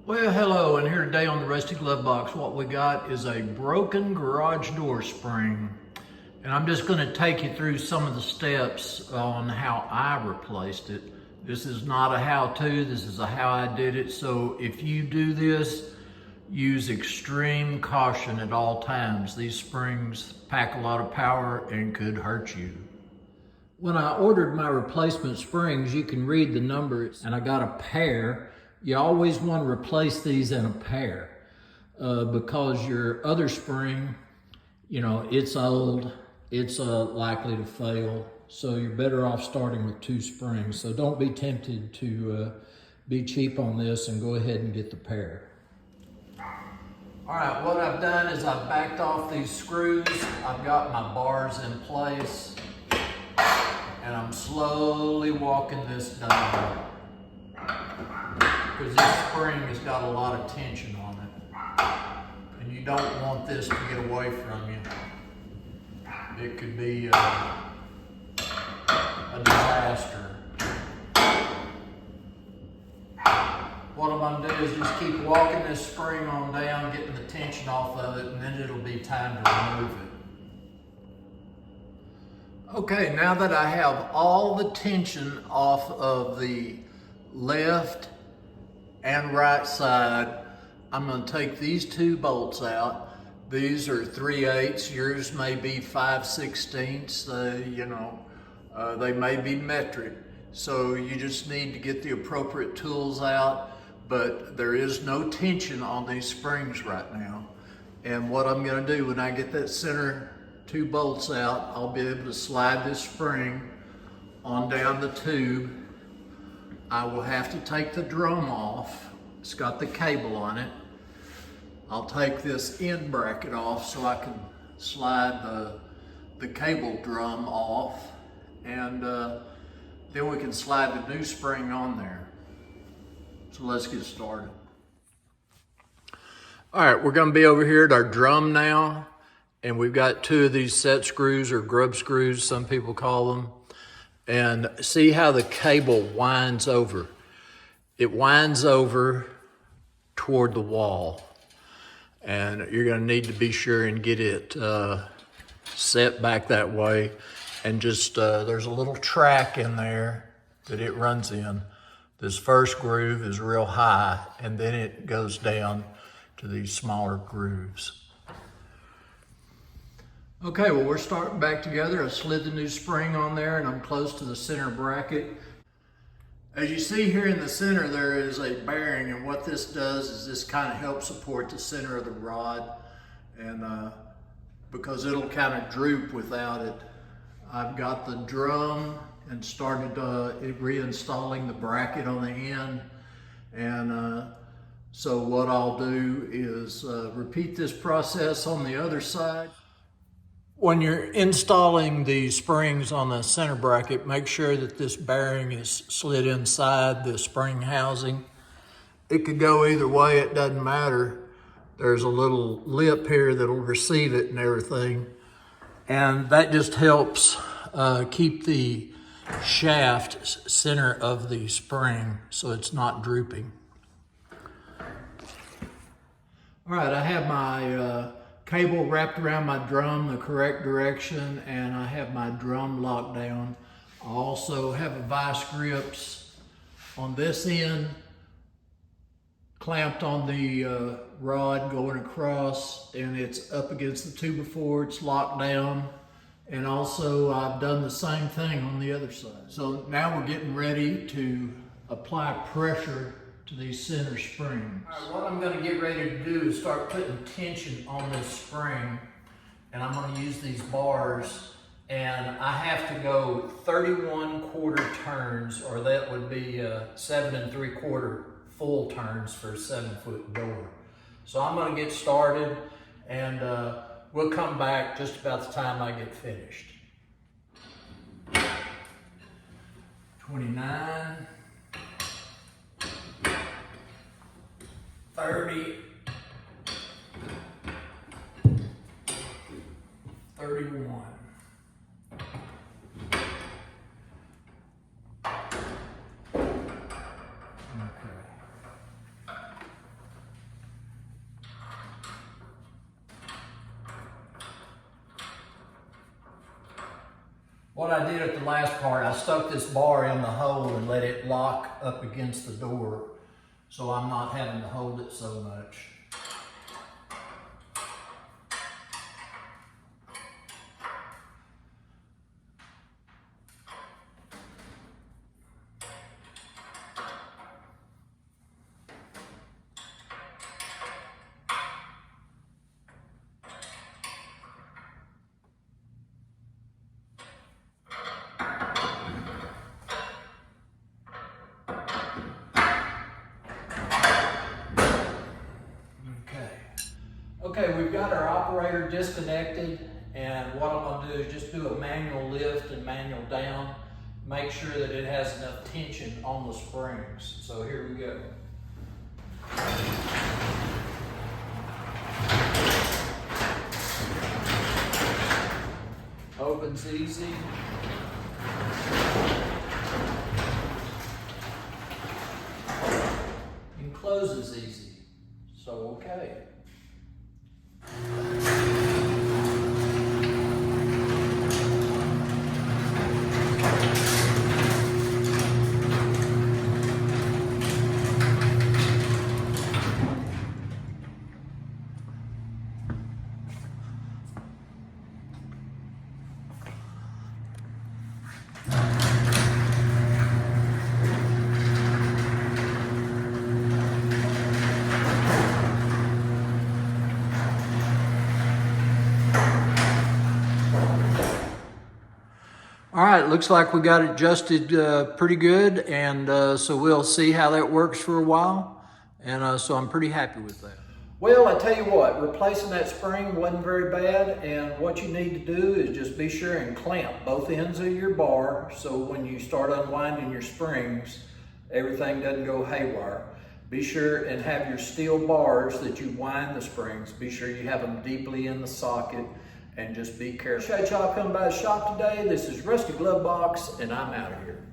Well, hello, and here today on the Rusty Glove Box, what we got is a broken garage door spring. And I'm just going to take you through some of the steps on how I replaced it. This is not a how-to, this is a how I did it. So if you do this, use extreme caution at all times. These springs pack a lot of power and could hurt you. When I ordered my replacement springs, you can read the numbers, and I got a pair. You always want to replace these in a pair because your other spring, it's old, it's likely to fail. So you're better off starting with two springs. So don't be tempted to be cheap on this and go ahead and get the pair. All right, what I've done is I've backed off these screws. I've got my bars in place, and I'm slowly walking this down, because this spring has got a lot of tension on it, and you don't want this to get away from you. It could be a disaster. What I'm going to do is just keep walking this spring on down, getting the tension off of it, and then it'll be time to remove it. Okay, now that I have all the tension off of the left and right side, I'm going to take these two bolts out. These are 3/8. Yours may be 5/16. They may be metric. So you just need to get the appropriate tools out, but there is no tension on these springs right now. And what I'm going to do when I get that center two bolts out, I'll be able to slide this spring on down the tube. I will have to take the drum off. It's got the cable on it. I'll take this end bracket off so I can slide the cable drum off, and then we can slide the new spring on there. So let's get started. All right, we're gonna be over here at our drum now, and we've got two of these set screws, or grub screws, some people call them. And see how the cable winds over. It winds over toward the wall. And you're gonna need to be sure and get it set back that way. And just, there's a little track in there that it runs in. This first groove is real high, and then it goes down to these smaller grooves. Okay, well, we're starting back together. I slid the new spring on there, and I'm close to the center bracket. As you see here in the center, there is a bearing, and what this does is this kind of helps support the center of the rod, and because it'll kind of droop without it. I've got the drum and started reinstalling the bracket on the end, and so what I'll do is repeat this process on the other side. When you're installing the springs on the center bracket, make sure that this bearing is slid inside the spring housing. It could go either way, it doesn't matter. There's a little lip here that'll receive it and everything. And that just helps keep the shaft center of the spring so it's not drooping. All right, I have my cable wrapped around my drum the correct direction, and I have my drum locked down. I also have a vice grips on this end clamped on the rod going across, and it's up against the 2x4. It's locked down, and also I've done the same thing on the other side. So now we're getting ready to apply pressure to these center springs. All right, what I'm going to get ready to do is start putting tension on this spring, and I'm going to use these bars, and I have to go 31/4 turns, or that would be 7 3/4 full turns for a 7-foot door. So I'm going to get started, and we'll come back just about the time I get finished. 29. 30, 31. Okay. What I did at the last part, I stuck this bar in the hole and let it lock up against the door, so I'm not having to hold it so much. Okay, we've got our operator disconnected, and what I'm going to do is just do a manual lift and manual down, make sure that it has enough tension on the springs. So here we go. Opens easy. And closes easy. So okay. All right, looks like we got it adjusted pretty good, and so we'll see how that works for a while, and so I'm pretty happy with that. Well, I tell you what, replacing that spring wasn't very bad, and what you need to do is just be sure and clamp both ends of your bar, so when you start unwinding your springs, everything doesn't go haywire. Be sure and have your steel bars that you wind the springs, be sure you have them deeply in the socket, and just be careful. Appreciate y'all coming by the shop today. This is Rusty Glove Box, and I'm out of here.